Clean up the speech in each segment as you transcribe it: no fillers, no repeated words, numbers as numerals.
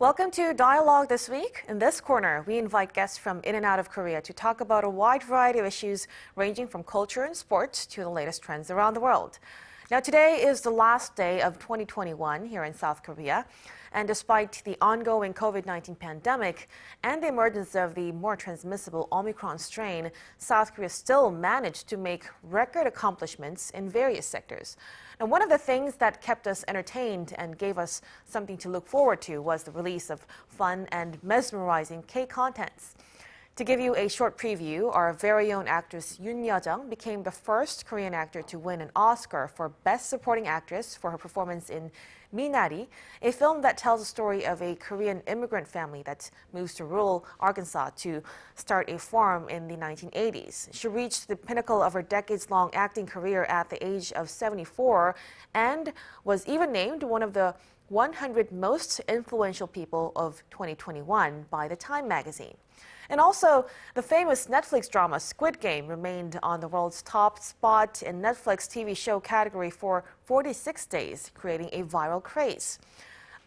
Welcome to Dialogue this week. In this corner, we invite guests from in and out of Korea to talk about a wide variety of issues ranging from culture and sports to the latest trends around the world. Now, today is the last day of 2021 here in South Korea. And despite the ongoing COVID-19 pandemic and the emergence of the more transmissible Omicron strain, South Korea still managed to make record accomplishments in various sectors. And one of the things that kept us entertained and gave us something to look forward to was the release of fun and mesmerizing Kcontents. To give you a short preview, our very own actress Youn Yuh-jung became the first Korean actor to win an Oscar for Best Supporting Actress for her performance in Minari, a film that tells the story of a Korean immigrant family that moves to rural Arkansas to start a farm in the 1980s. She reached the pinnacle of her decades-long acting career at the age of 74 and was even named one of the 100 most influential people of 2021 by the Time magazine. And also, the famous Netflix drama Squid Game remained on the world's top spot in Netflix TV show category for 46 days, creating a viral craze.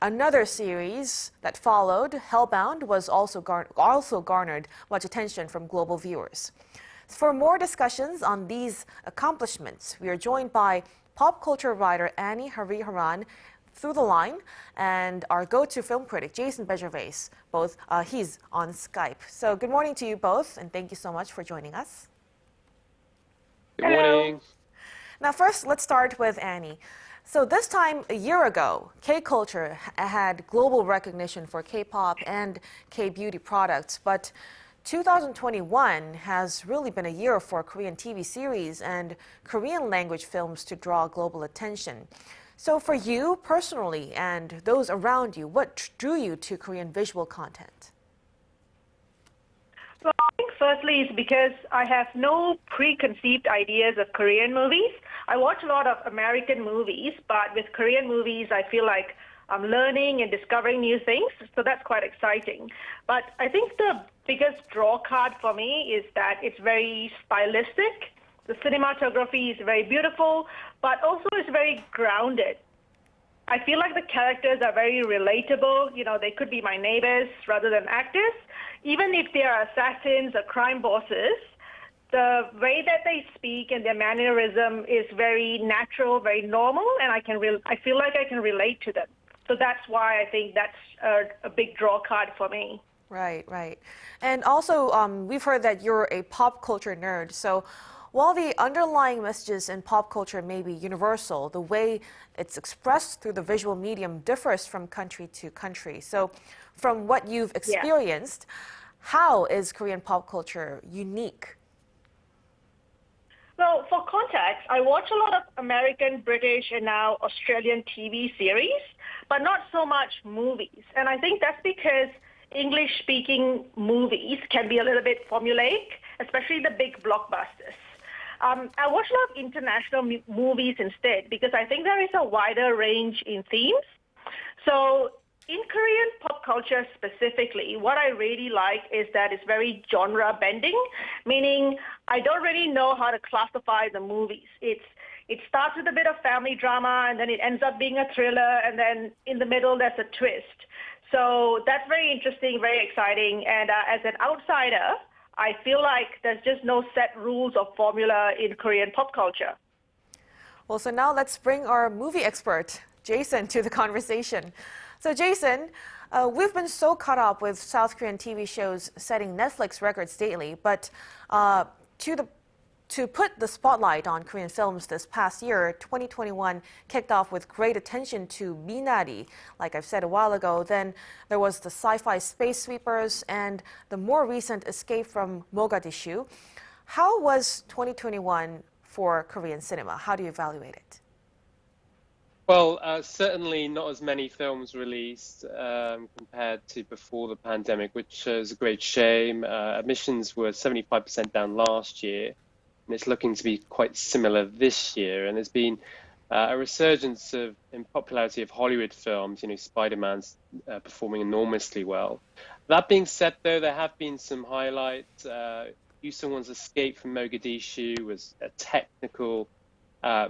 Another series that followed, Hellbound, was also garnered much attention from global viewers. For more discussions on these accomplishments, we are joined by pop culture writer Annie Hariharan through the line, and our go-to film critic, Jason Bejervaise. He's on Skype. So good morning to you both, and thank you so much for joining us. Good morning. Now first, let's start with Annie. So this time a year ago, K-culture had global recognition for K-pop and K-beauty products, but 2021 has really been a year for Korean TV series and Korean language films to draw global attention. So for you personally and those around you, what drew you to Korean visual content? Well, I think firstly it's because I have no preconceived ideas of Korean movies. I watch a lot of American movies, but with Korean movies, I feel like I'm learning and discovering new things, so that's quite exciting. But I think the biggest draw card for me is that it's very stylistic. The cinematography is very beautiful, but also it's very grounded. I feel like the characters are very relatable. You know, they could be my neighbors rather than actors. Even if they are assassins or crime bosses, the way that they speak and their mannerism is very natural, very normal, and I feel like I can relate to them. So that's why I think that's a big draw card for me. Right, right. And also, we've heard that you're a pop culture nerd. So while the underlying messages in pop culture may be universal, the way it's expressed through the visual medium differs from country to country. So from what you've experienced, how is Korean pop culture unique? Well, for context, I watch a lot of American, British, and now Australian TV series, but not so much movies. And I think that's because English-speaking movies can be a little bit formulaic, especially the big blockbusters. I watch a lot of international movies instead because I think there is a wider range in themes. So in Korean pop culture specifically, what I really like is that it's very genre bending, meaning I don't really know how to classify the movies. It starts with a bit of family drama, and then it ends up being a thriller, and then in the middle there's a twist. So that's very interesting, very exciting, and as an outsider, I feel like there's just no set rules or formula in Korean pop culture. Well, so now let's bring our movie expert, Jason, to the conversation. So Jason, we've been so caught up with South Korean TV shows setting Netflix records daily, but to put the spotlight on Korean films this past year, 2021 kicked off with great attention to Minari, like I've said a while ago. Then there was the sci-fi Space Sweepers and the more recent Escape from Mogadishu. How was 2021 for Korean cinema? How do you evaluate it? Well, certainly not as many films released compared to before the pandemic, which is a great shame. Admissions were 75% down last year, and it's looking to be quite similar this year. And there's been a resurgence in popularity of Hollywood films. You know, Spider-Man's performing enormously well. That being said, though, there have been some highlights. Yoon Sung-won's Escape from Mogadishu was a technical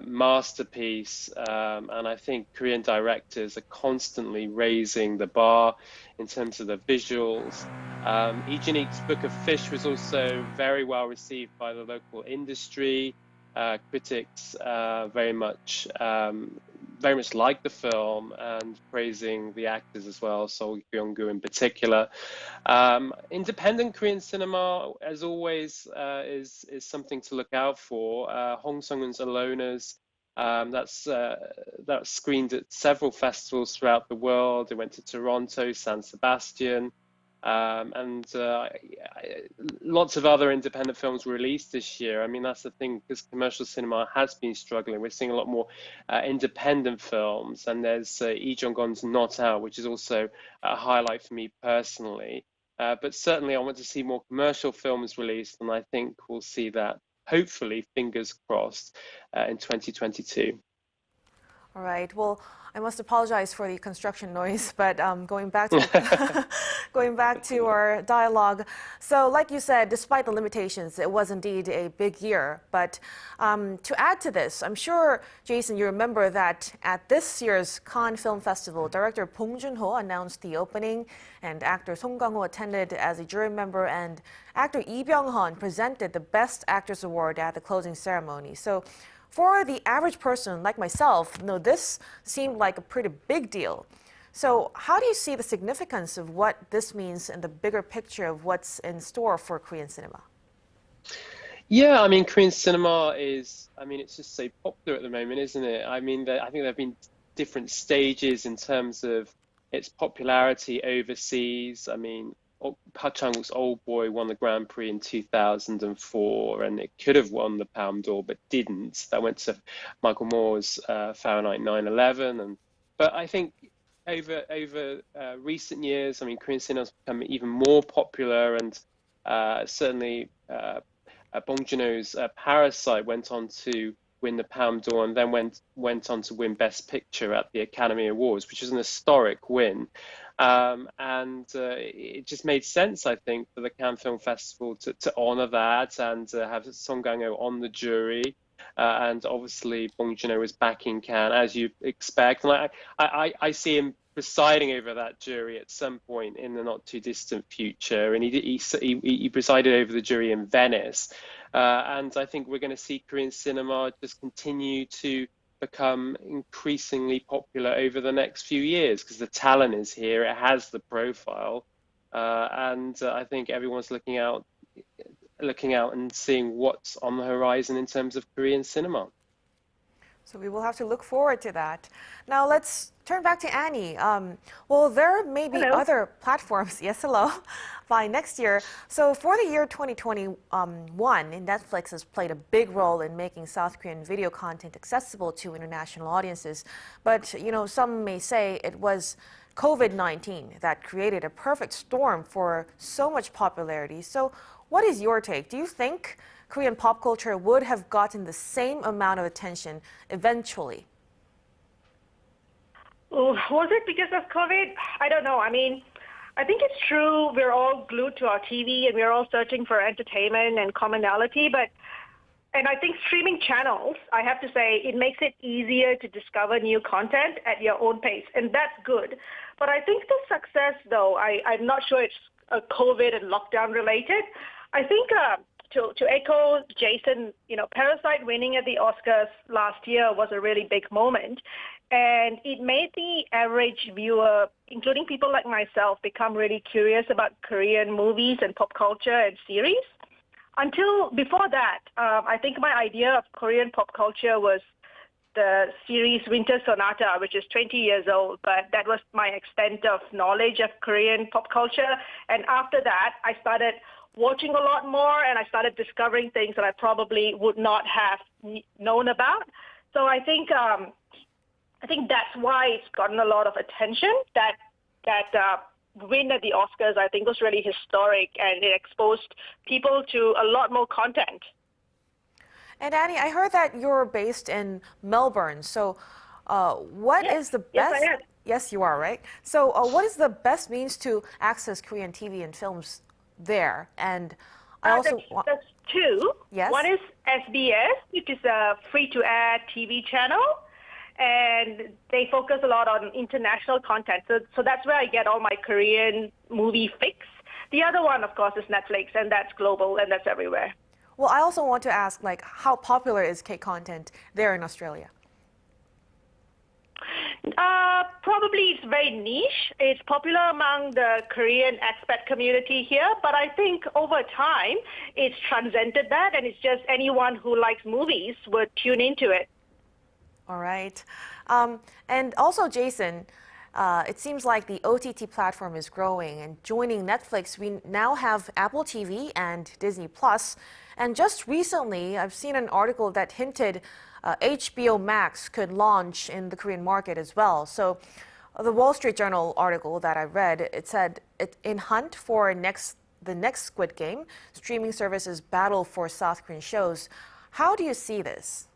masterpiece. And I think Korean directors are constantly raising the bar in terms of the visuals. Lee Jin-ik's Book of Fish was also very well received by the local industry. Critics very much like the film and praising the actors as well, Seo Kyung-gu in particular. Independent Korean cinema, as always, is something to look out for. Hong Sung-eun's Aloners, that's screened at several festivals throughout the world. It went to Toronto, San Sebastian. And lots of other independent films were released this year. I mean, that's the thing, because commercial cinema has been struggling. We're seeing a lot more independent films, and there's Lee Jong-un's Not Out, which is also a highlight for me personally. But certainly I want to see more commercial films released, and I think we'll see that, hopefully, fingers crossed, in 2022. All right. Well, I must apologize for the construction noise, but going back to going back to our dialogue. So, like you said, despite the limitations, it was indeed a big year. But to add to this, I'm sure, Jason, you remember that at this year's Cannes Film Festival, director Bong Joon-ho announced the opening, and actor Song Kang-ho attended as a jury member, and actor Lee Byung-hun presented the Best Actress Award at the closing ceremony. So, for the average person like myself, this seemed like a pretty big deal. So how do you see the significance of what this means in the bigger picture of what's in store for Korean cinema? Yeah, I mean, Korean cinema is, it's just so popular at the moment, isn't it? I think there have been different stages in terms of its popularity overseas. I mean, Park Chan-wook's Old Boy won the Grand Prix in 2004, and it could have won the Palme d'Or, but didn't. That went to Michael Moore's Fahrenheit 9/11. But I think over recent years, Korean cinema has become even more popular, and certainly Bong Joon-ho's Parasite went on to win the Palme d'Or, and then went on to win Best Picture at the Academy Awards, which is an historic win. It just made sense, I think, for the Cannes Film Festival to honor that and have Song Kang-ho on the jury. And obviously, Bong Joon-ho is back in Cannes, as you expect. And I see him presiding over that jury at some point in the not too distant future. And he presided over the jury in Venice. And I think we're going to see Korean cinema just continue to become increasingly popular over the next few years, because the talent is here, it has the profile, and I think everyone's looking out and seeing what's on the horizon in terms of Korean cinema. So we will have to look forward to that. Now let's turn back to Annie. Well, there may be other platforms, yes, hello, by next year. So for the year 2021, Netflix has played a big role in making South Korean video content accessible to international audiences. But, some may say it was COVID-19 that created a perfect storm for so much popularity. So what is your take? Do you think Korean pop culture would have gotten the same amount of attention eventually? Was it because of COVID? I don't know. I think it's true we're all glued to our TV and we're all searching for entertainment and commonality, and I think streaming channels, I have to say, it makes it easier to discover new content at your own pace, and that's good. But I think the success, though, I'm not sure it's COVID and lockdown related. I think to echo Jason, Parasite winning at the Oscars last year was a really big moment. And it made the average viewer, including people like myself, become really curious about Korean movies and pop culture and series. Until before that, I think my idea of Korean pop culture was the series Winter Sonata, which is 20 years old, but that was my extent of knowledge of Korean pop culture. And after that, I started watching a lot more, and I started discovering things that I probably would not have known about. So I think that's why it's gotten a lot of attention. That win at the Oscars, I think, was really historic, and it exposed people to a lot more content. And Annie, I heard that you're based in Melbourne. So what is the best? Yes, I am. Yes, you are, right? So what is the best means to access Korean TV and films there? And I also two. Yes. One is SBS, which is a free-to-air TV channel, and they focus a lot on international content. So that's where I get all my Korean movie fix. The other one, of course, is Netflix, and that's global, and that's everywhere. Well, I also want to ask, like, how popular is Kcontent there in Australia? Probably it's very niche. It's popular among the Korean expat community here, but I think over time it's transcended that, and it's just anyone who likes movies would tune into it. All right. And also, Jason, it seems like the OTT platform is growing, and joining Netflix, we now have Apple TV and Disney Plus. And just recently, I've seen an article that hinted HBO Max could launch in the Korean market as well. So the Wall Street Journal article that I read, it said in hunt for the next Squid Game, streaming services battle for South Korean shows. How do you see this?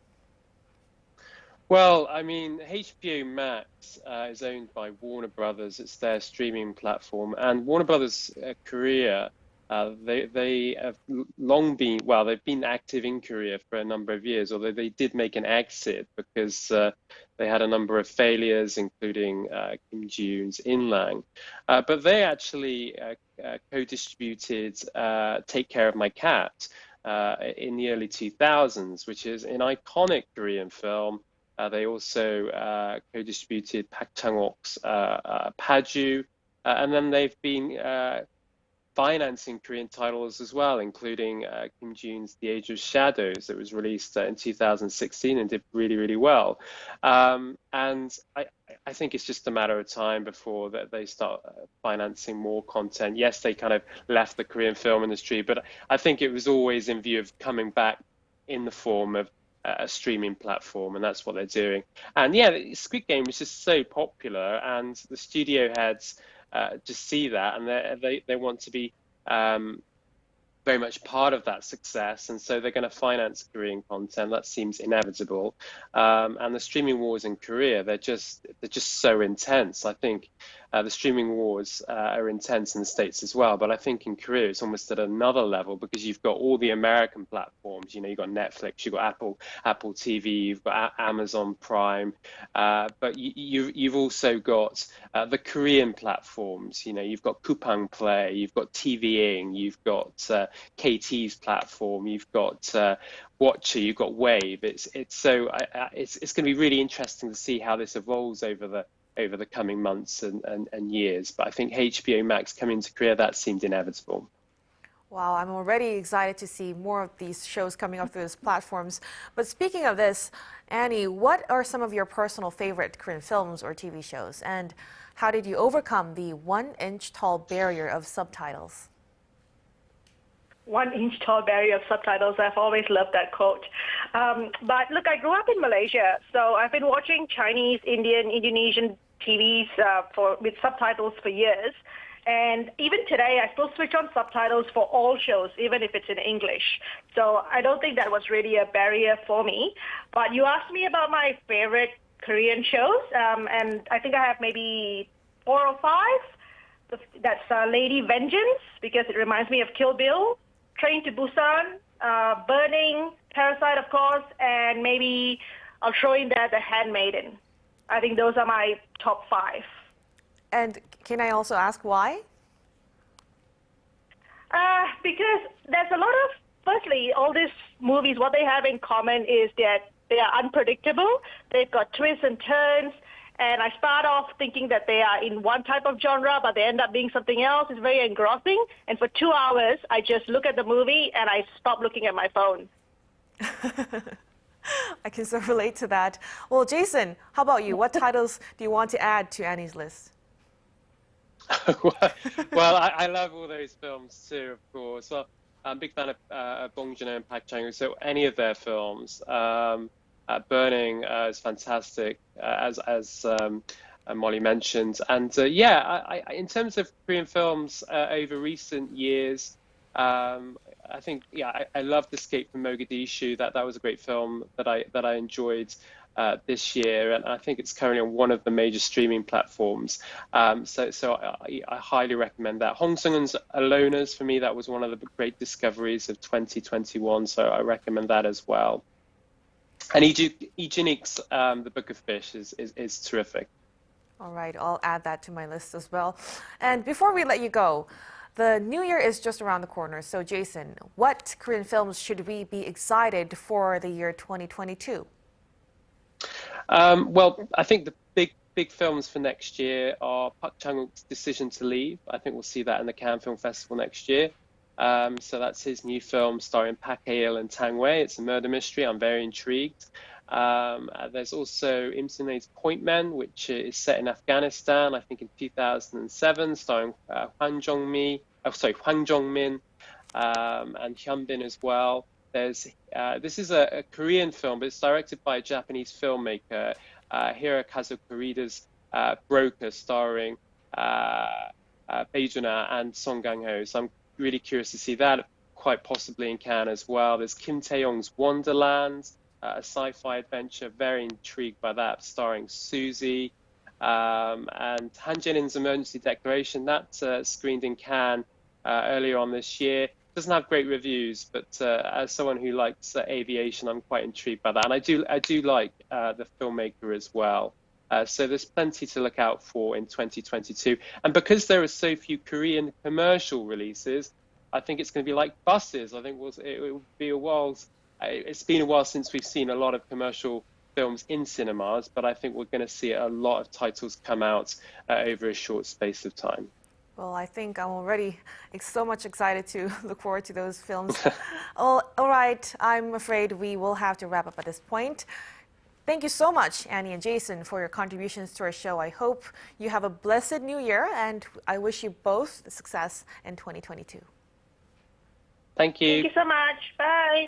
Well, I mean, HBO Max is owned by Warner Brothers. It's their streaming platform. And Warner Brothers Korea, they have long been, well, they've been active in Korea for a number of years, although they did make an exit because they had a number of failures, including Kim Ji-yoon's Inlang. But they actually co-distributed Take Care of My Cat in the early 2000s, which is an iconic Korean film. They also co-distributed Park Chang-wook's Paju, and then they've been financing Korean titles as well, including Kim Ji-yoon's The Age of Shadows that was released in 2016 and did really, really well. And I think it's just a matter of time before that they start financing more content. Yes, they kind of left the Korean film industry, but I think it was always in view of coming back in the form of a streaming platform, and that's what they're doing. And yeah, Squid Game is just so popular, and the studio heads just see that, and they want to be very much part of that success, and so they're going to finance Korean content. That seems inevitable. And the streaming wars in Korea, they're just so intense. I think the streaming wars are intense in the States as well, but I think in Korea it's almost at another level because you've got all the American platforms. You know, you've got Netflix, you've got Apple TV, you've got Amazon Prime, but you've also got the Korean platforms. You know, you've got Coupang Play, you've got TVing, you've got KT's platform, you've got Watcher, you've got Wave. It's going to be really interesting to see how this evolves over the coming months and years. But I think HBO Max coming to Korea, that seemed inevitable. Wow, I'm already excited to see more of these shows coming up through these platforms. But speaking of this, Annie, what are some of your personal favorite Korean films or TV shows? And how did you overcome the 1-inch tall barrier of subtitles? 1-inch tall barrier of subtitles. I've always loved that quote. But look, I grew up in Malaysia, so I've been watching Chinese, Indian, Indonesian TVs with subtitles for years. And even today, I still switch on subtitles for all shows, even if it's in English. So I don't think that was really a barrier for me. But you asked me about my favorite Korean shows, and I think I have maybe 4 or 5. That's Lady Vengeance, because it reminds me of Kill Bill, Train to Busan, Burning, Parasite, of course, and maybe I'll throw in there The Handmaiden. I think those are my top 5. And can I also ask why? Because there's a lot of, firstly, all these movies, what they have in common is that they are unpredictable. They've got twists and turns. And I start off thinking that they are in one type of genre, but they end up being something else. It's very engrossing. And for 2 hours, I just look at the movie and I stop looking at my phone. I can so relate to that. Well, Jason, how about you? What titles do you want to add to Annie's list? Well, I love all those films too, of course. Well, I'm a big fan of Bong Joon-ho and Park Chan-wook, so any of their films. Burning is fantastic, as Molly mentioned. And yeah, in terms of Korean films over recent years, I think I loved Escape from Mogadishu. That was a great film that I enjoyed. this year, and I think it's currently on one of the major streaming platforms. So I highly recommend that. Hong Seung-eun's Aloners, for me, that was one of the great discoveries of 2021, so I recommend that as well. And Lee Jin-ik's The Book of Fish is terrific. All right, I'll add that to my list as well. And before we let you go, the new year is just around the corner. So Jason, what Korean films should we be excited for the year 2022? Well, I think the big films for next year are Park Chan-wook's Decision to Leave. I think we'll see that in the Cannes Film Festival next year. So that's his new film starring Park Hae-il and Tang Wei. It's a murder mystery. I'm very intrigued. There's also Im Sin-hae's Point Men, which is set in Afghanistan, I think in 2007, starring Hwang Jong-min and Hyun Bin as well. This is a Korean film, but it's directed by a Japanese filmmaker, Hirokazu Korida's Broker, starring Bae Jun-ah and Song Kang-ho. So I'm really curious to see that, quite possibly in Cannes as well. There's Kim Tae-yong's Wonderland, a sci-fi adventure, very intrigued by that, starring Suzy. And Han Jae-in's Emergency Declaration, that screened in Cannes earlier on this year. Doesn't have great reviews, but as someone who likes aviation, I'm quite intrigued by that. And I do like the filmmaker as well. So there's plenty to look out for in 2022. And because there are so few Korean commercial releases, I think it's going to be like buses. I think it will be a while. It's been a while since we've seen a lot of commercial films in cinemas, but I think we're going to see a lot of titles come out over a short space of time. Well, I think I'm already so much excited to look forward to those films. All right, I'm afraid we will have to wrap up at this point. Thank you so much, Annie and Jason, for your contributions to our show. I hope you have a blessed new year, and I wish you both success in 2022. Thank you. Thank you so much. Bye.